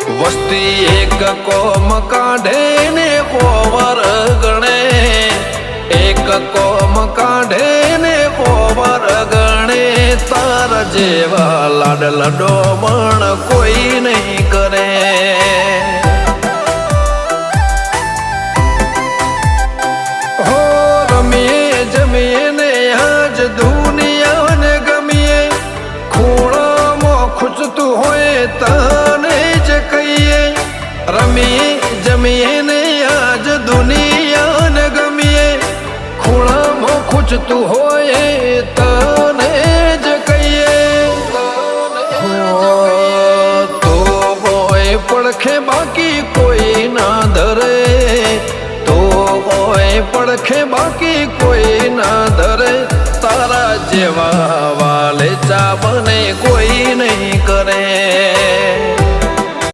વસ્તી એક કોમ કાઢે ને કોવર ગણે, એક કોમ કાઢે ને કોવર ગણે, તાર જેવા લાડ લડોમણ કોઈ નહીં કરે. હો રમીએ જમીએ ને આજ દુનિયાને ગમીએ, ખૂણામાં ખૂચતું હોય તને જ કહીએ. રમીએ જમીએ ને આજ દુનિયાને ગમીએ, ખૂણામાં ખૂચતું હોય તને જ કહીએ. તો હોય પડખે બાકી કોઈ ના ધરે, તો હોય પડખે બાકી કોઈ ના ધરે, તારા જેવા વાલે ચા બને કોઈ નહીં કરે.